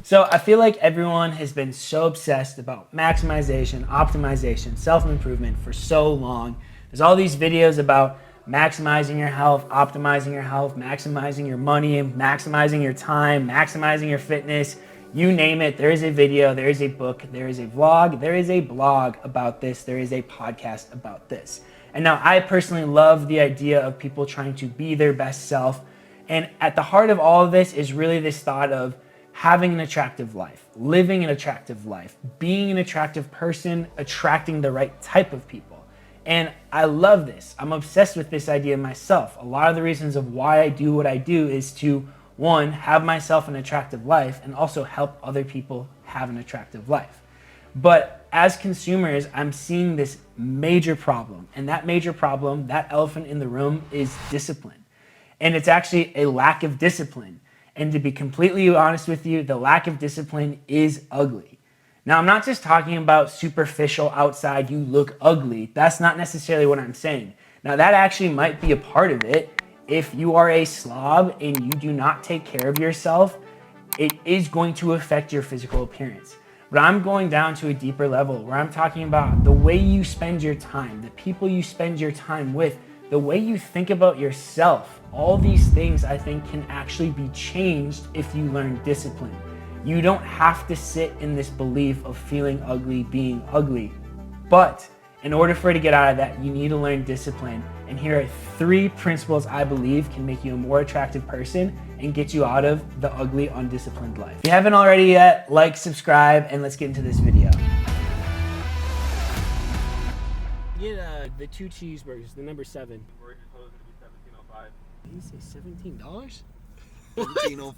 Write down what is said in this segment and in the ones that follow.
So I feel like everyone has been so obsessed about maximization, optimization, self-improvement for so long. There's all these videos about maximizing your health, optimizing your health, maximizing your money, maximizing your time, maximizing your fitness. You name it, there is a video, there is a book, there is a vlog, there is a blog about this, there is a podcast about this. And now I personally love the idea of people trying to be their best self. And at the heart of all of this is really this thought of having an attractive life, living an attractive life, being an attractive person, attracting the right type of people. And I love this. I'm obsessed with this idea myself. A lot of the reasons of why I do what I do is to, one, have myself an attractive life and also help other people have an attractive life. But as consumers, I'm seeing this major problem. And that major problem, that elephant in the room, is discipline. And it's actually a lack of discipline. And to be completely honest with you, the lack of discipline is ugly. Now, I'm not just talking about superficial outside, you look ugly. That's not necessarily what I'm saying. Now, that actually might be a part of it. If you are a slob and you do not take care of yourself, it is going to affect your physical appearance. But I'm going down to a deeper level where I'm talking about the way you spend your time, the people you spend your time with, the way you think about yourself. All these things I think can actually be changed if you learn discipline. You don't have to sit in this belief of feeling ugly, being ugly. But in order for you to get out of that, you need to learn discipline. And here are 3 principles I believe can make you a more attractive person and get you out of the ugly, undisciplined life. If you haven't already yet, like, subscribe, and let's get into this video. Get the 2 cheeseburgers, the number 7. Did you say $17? $17.05.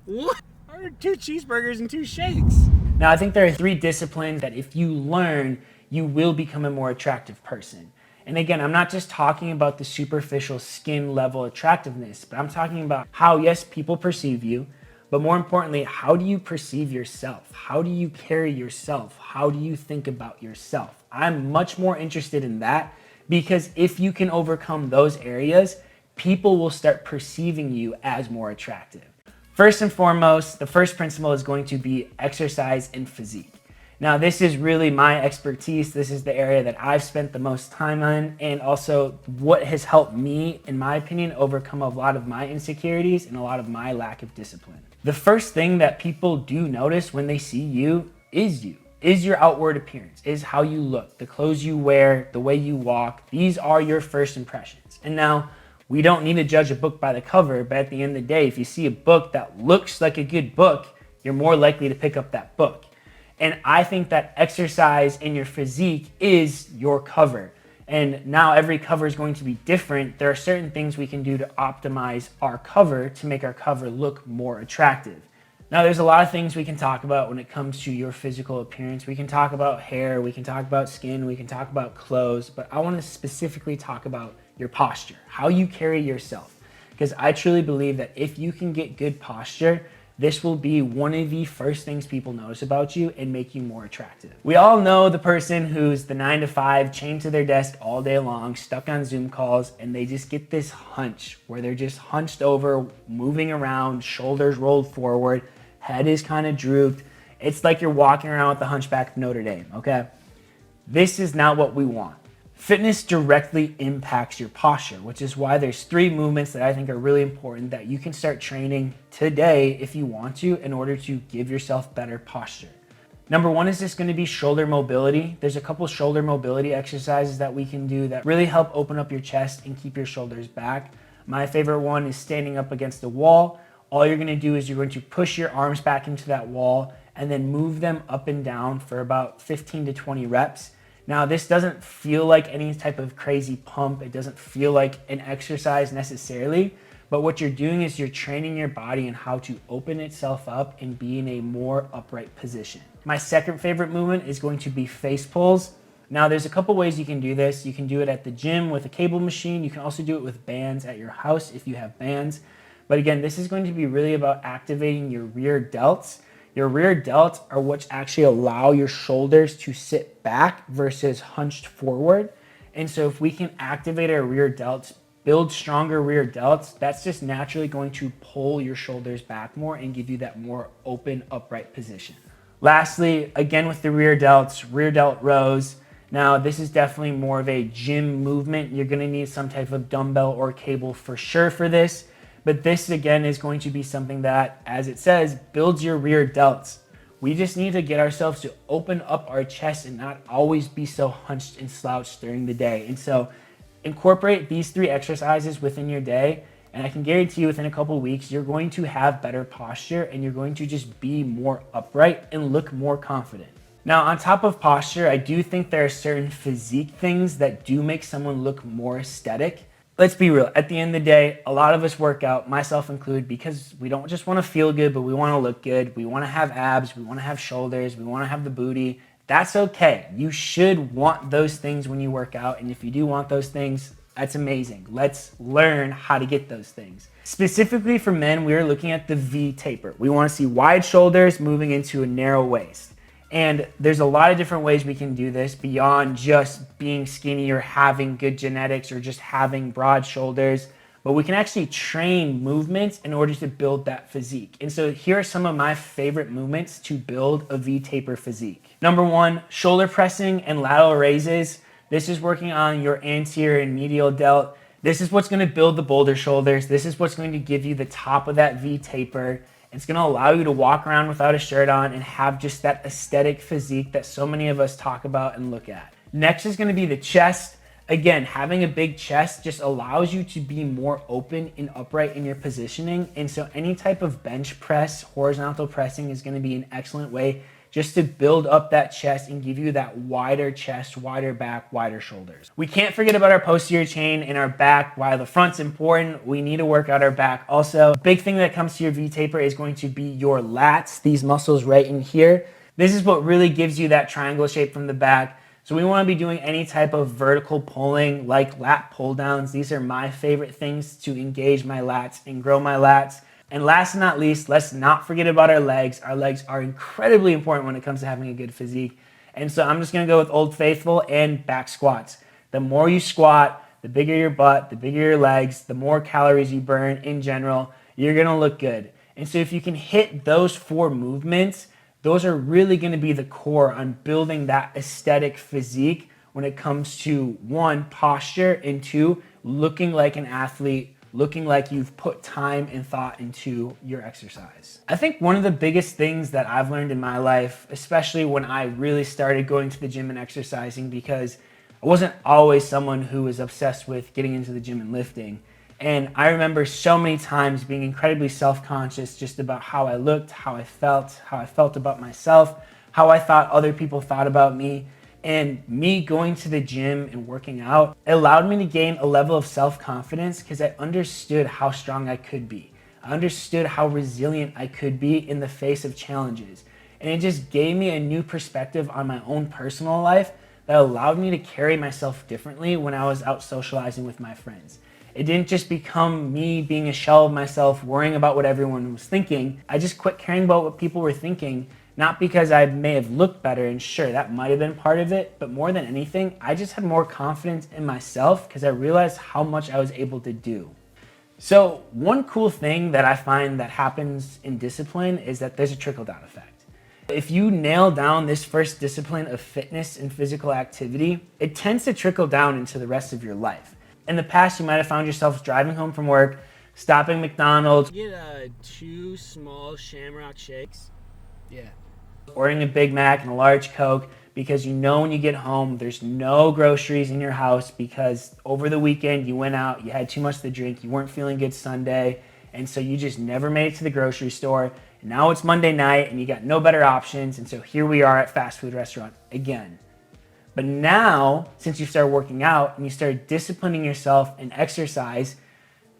What? I ordered 2 cheeseburgers and 2 shakes. Now, I think there are 3 disciplines that if you learn, you will become a more attractive person. And again, I'm not just talking about the superficial skin level attractiveness, but I'm talking about how, yes, people perceive you, but more importantly, how do you perceive yourself? How do you carry yourself? How do you think about yourself? I'm much more interested in that because if you can overcome those areas, people will start perceiving you as more attractive. First and foremost, the first principle is going to be exercise and physique. Now, this is really my expertise. This is the area that I've spent the most time on, and also what has helped me, in my opinion, overcome a lot of my insecurities and a lot of my lack of discipline. The first thing that people do notice when they see you, is your outward appearance, is how you look, the clothes you wear, the way you walk. These are your first impressions. And now, we don't need to judge a book by the cover, but at the end of the day, if you see a book that looks like a good book, you're more likely to pick up that book. And I think that exercise in your physique is your cover. And now every cover is going to be different. There are certain things we can do to optimize our cover to make our cover look more attractive. Now, there's a lot of things we can talk about when it comes to your physical appearance. We can talk about hair, we can talk about skin, we can talk about clothes, but I want to specifically talk about your posture, how you carry yourself. Because I truly believe that if you can get good posture, this will be one of the first things people notice about you and make you more attractive. We all know the person who's the 9 to 5, chained to their desk all day long, stuck on Zoom calls, and they just get this hunch where they're just hunched over, moving around, shoulders rolled forward, head is kind of drooped. It's like you're walking around with the hunchback of Notre Dame, okay? This is not what we want. Fitness directly impacts your posture, which is why there's 3 movements that I think are really important that you can start training today if you want to in order to give yourself better posture. Number 1 is just going to be shoulder mobility. There's a couple shoulder mobility exercises that we can do that really help open up your chest and keep your shoulders back. My favorite one is standing up against a wall. All you're going to do is you're going to push your arms back into that wall and then move them up and down for about 15 to 20 reps. Now, this doesn't feel like any type of crazy pump. It doesn't feel like an exercise necessarily, but what you're doing is you're training your body in how to open itself up and be in a more upright position. My second favorite movement is going to be face pulls. Now, there's a couple ways you can do this. You can do it at the gym with a cable machine. You can also do it with bands at your house if you have bands. But again, this is going to be really about activating your rear delts. Your rear delts are what actually allow your shoulders to sit back versus hunched forward. And so if we can activate our rear delts build stronger rear delts, that's just naturally going to pull your shoulders back more and give you that more open, upright position. Lastly, again with the rear delts, rear delt rows. Now, this is definitely more of a gym movement. You're gonna need some type of dumbbell or cable for sure for this, but this again is going to be something that, as it says, builds your rear delts. We just need to get ourselves to open up our chest and not always be so hunched and slouched during the day. And so incorporate these 3 exercises within your day, and I can guarantee you within a couple of weeks, you're going to have better posture and you're going to just be more upright and look more confident. Now, on top of posture, I do think there are certain physique things that do make someone look more aesthetic. Let's be real, at the end of the day, a lot of us work out, myself included, because we don't just want to feel good, but we want to look good. We want to have abs, we want to have shoulders, we want to have the booty. That's okay. You should want those things when you work out, and if you do want those things, that's amazing. Let's learn how to get those things. Specifically for men, we are looking at the V taper. We want to see wide shoulders moving into a narrow waist. And there's a lot of different ways we can do this beyond just being skinny or having good genetics or just having broad shoulders, but we can actually train movements in order to build that physique. And so here are some of my favorite movements to build a V taper physique. Number 1, shoulder pressing and lateral raises. This is working on your anterior and medial delt. This is what's going to build the boulder shoulders. This is what's going to give you the top of that V taper. It's going to allow you to walk around without a shirt on and have just that aesthetic physique that so many of us talk about and look at. Next is going to be the chest. Again, having a big chest just allows you to be more open and upright in your positioning. And so any type of bench press, horizontal pressing is going to be an excellent way just to build up that chest and give you that wider chest, wider back, wider shoulders. We can't forget about our posterior chain and our back. While the front's important, we need to work out our back also. A big thing that comes to your V taper is going to be your lats, these muscles right in here. This is what really gives you that triangle shape from the back. So we want to be doing any type of vertical pulling like lat pull downs. These are my favorite things to engage my lats and grow my lats. And last but not least, let's not forget about our legs. Our legs are incredibly important when it comes to having a good physique. And so I'm just going to go with Old Faithful and back squats. The more you squat, the bigger your butt, the bigger your legs, the more calories you burn in general, you're going to look good. And so if you can hit those 4 movements, those are really going to be the core on building that aesthetic physique when it comes to 1, posture, and 2, looking like an athlete, looking like you've put time and thought into your exercise. I think one of the biggest things that I've learned in my life, especially when I really started going to the gym and exercising, because I wasn't always someone who was obsessed with getting into the gym and lifting. And I remember so many times being incredibly self-conscious just about how I looked, how I felt about myself, how I thought other people thought about me. And me going to the gym and working out, it allowed me to gain a level of self-confidence because I understood how strong I could be. I understood how resilient I could be in the face of challenges. And it just gave me a new perspective on my own personal life that allowed me to carry myself differently when I was out socializing with my friends. It didn't just become me being a shell of myself, worrying about what everyone was thinking. I just quit caring about what people were thinking, not because I may have looked better, and sure, that might have been part of it, but more than anything, I just had more confidence in myself because I realized how much I was able to do. So one cool thing that I find that happens in discipline is that there's a trickle-down effect. If you nail down this first discipline of fitness and physical activity, it tends to trickle down into the rest of your life. In the past, you might have found yourself driving home from work, stopping McDonald's, Get 2 small Shamrock shakes. Yeah. ordering a Big Mac and a large Coke because you know when you get home there's no groceries in your house because over the weekend you went out, you had too much to drink, you weren't feeling good Sunday, and so you just never made it to the grocery store. And now it's Monday night and you got no better options, and so here we are at fast food restaurant again. But now, since you started working out and you started disciplining yourself in exercise,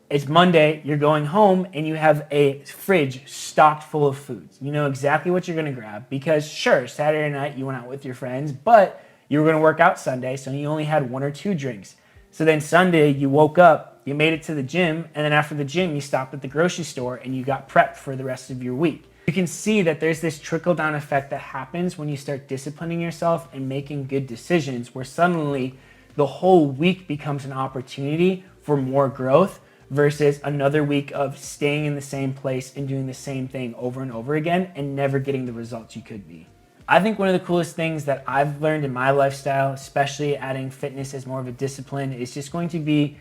it's Monday, you're going home, and you have a fridge stocked full of foods. You know exactly what you're going to grab because, sure, Saturday night you went out with your friends, but you were going to work out Sunday, so you only had 1 or 2 drinks. So then Sunday, you woke up, you made it to the gym, and then after the gym, you stopped at the grocery store, and you got prepped for the rest of your week. You can see that there's this trickle-down effect that happens when you start disciplining yourself and making good decisions, where suddenly the whole week becomes an opportunity for more growth versus another week of staying in the same place and doing the same thing over and over again and never getting the results you could be. I think one of the coolest things that I've learned in my lifestyle, especially adding fitness as more of a discipline, is just going to be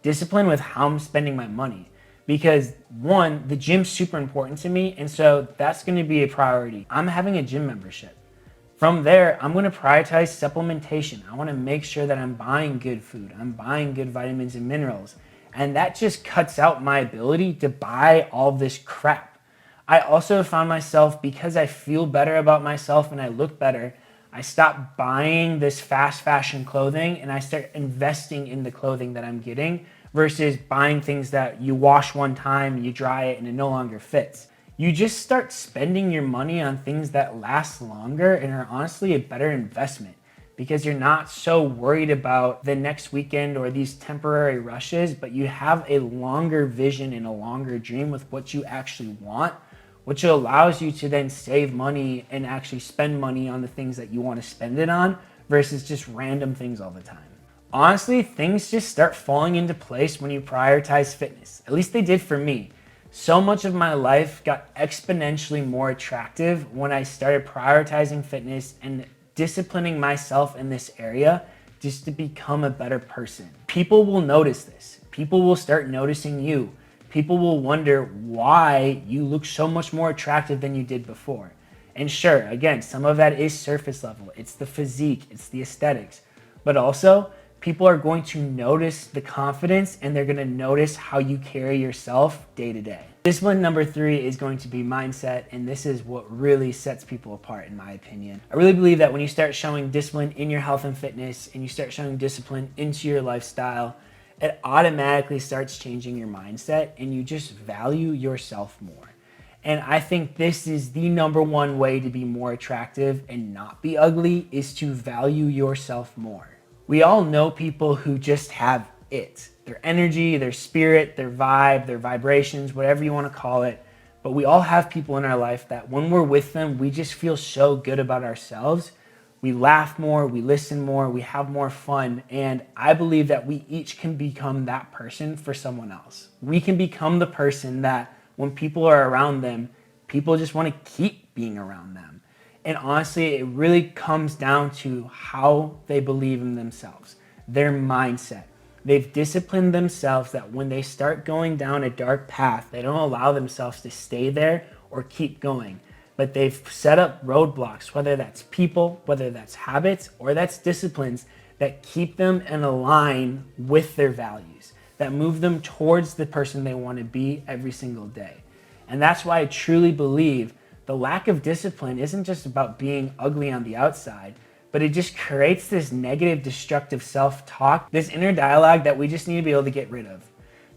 discipline with how I'm spending my money. Because one, the gym's super important to me, and so that's going to be a priority. I'm having a gym membership. From there, I'm going to prioritize supplementation. I want to make sure that I'm buying good food. I'm buying good vitamins and minerals. And that just cuts out my ability to buy all this crap. I also found myself, because I feel better about myself and I look better, I stop buying this fast fashion clothing and I start investing in the clothing that I'm getting versus buying things that you wash one time, you dry it, and it no longer fits. You just start spending your money on things that last longer and are honestly a better investment because you're not so worried about the next weekend or these temporary rushes, but you have a longer vision and a longer dream with what you actually want, which allows you to then save money and actually spend money on the things that you want to spend it on versus just random things all the time. Honestly, things just start falling into place when you prioritize fitness. At least they did for me. So much of my life got exponentially more attractive when I started prioritizing fitness and disciplining myself in this area just to become a better person. People will notice this. People will start noticing you. People will wonder why you look so much more attractive than you did before. And sure, again, some of that is surface level. It's the physique, it's the aesthetics. But also, people are going to notice the confidence and they're going to notice how you carry yourself day to day. Discipline number 3 is going to be mindset, and this is what really sets people apart in my opinion. I really believe that when you start showing discipline in your health and fitness and you start showing discipline into your lifestyle, it automatically starts changing your mindset and you just value yourself more. And I think this is the number one way to be more attractive and not be ugly, is to value yourself more. We all know people who just have it. Their energy, their spirit, their vibe, their vibrations, whatever you want to call it. But we all have people in our life that when we're with them, we just feel so good about ourselves. We laugh more, we listen more, we have more fun. And I believe that we each can become that person for someone else. We can become the person that when people are around them, people just want to keep being around them. And honestly, it really comes down to how they believe in themselves, their mindset. They've disciplined themselves that when they start going down a dark path, they don't allow themselves to stay there or keep going. But they've set up roadblocks, whether that's people, whether that's habits, or that's disciplines that keep them in a line with their values, that move them towards the person they want to be every single day. And that's why I truly believe the lack of discipline isn't just about being ugly on the outside, but it just creates this negative, destructive self-talk, this inner dialogue that we just need to be able to get rid of.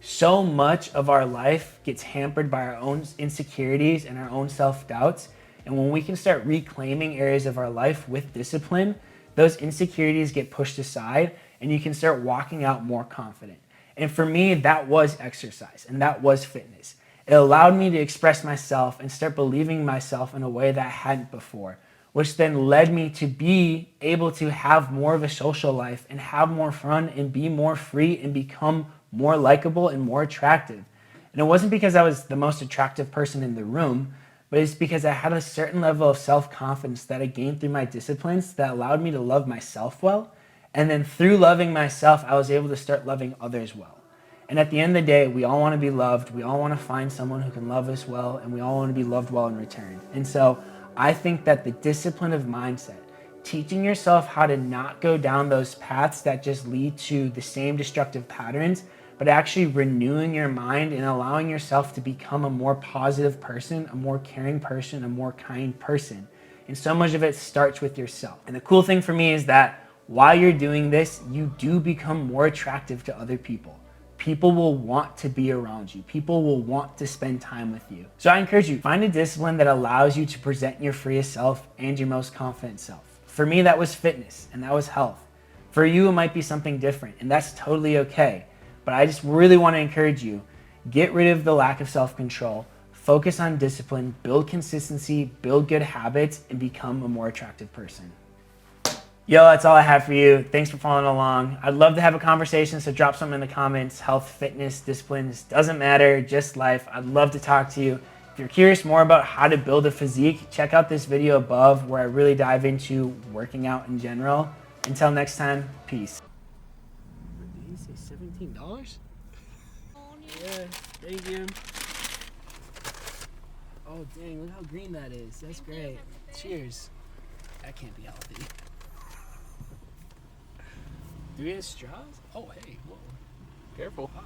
So much of our life gets hampered by our own insecurities and our own self-doubts. And when we can start reclaiming areas of our life with discipline, those insecurities get pushed aside and you can start walking out more confident. And for me, that was exercise and that was fitness. It allowed me to express myself and start believing myself in a way that I hadn't before, which then led me to be able to have more of a social life and have more fun and be more free and become more likable and more attractive. And it wasn't because I was the most attractive person in the room, but it's because I had a certain level of self-confidence that I gained through my disciplines that allowed me to love myself well. And then through loving myself, I was able to start loving others well. And at the end of the day, we all want to be loved. We all want to find someone who can love us well, and we all want to be loved well in return. And so I think that the discipline of mindset, teaching yourself how to not go down those paths that just lead to the same destructive patterns, but actually renewing your mind and allowing yourself to become a more positive person, a more caring person, a more kind person. And so much of it starts with yourself. And the cool thing for me is that while you're doing this, you do become more attractive to other people. People will want to be around you. People will want to spend time with you. So I encourage you, find a discipline that allows you to present your freest self and your most confident self. For me, that was fitness and that was health. For you, it might be something different, and that's totally okay. But I just really want to encourage you, get rid of the lack of self-control, focus on discipline, build consistency, build good habits, and become a more attractive person. Yo, that's all I have for you. Thanks for following along. I'd love to have a conversation, so drop something in the comments. Health, fitness, disciplines, doesn't matter, just life. I'd love to talk to you. If you're curious more about how to build a physique, check out this video above where I really dive into working out in general. Until next time, peace. Did he say $17? Yeah, thank you. Oh dang, look how green that is. That's great. Cheers. That can't be healthy. Do we have straws? Oh hey, whoa. Careful. Pause.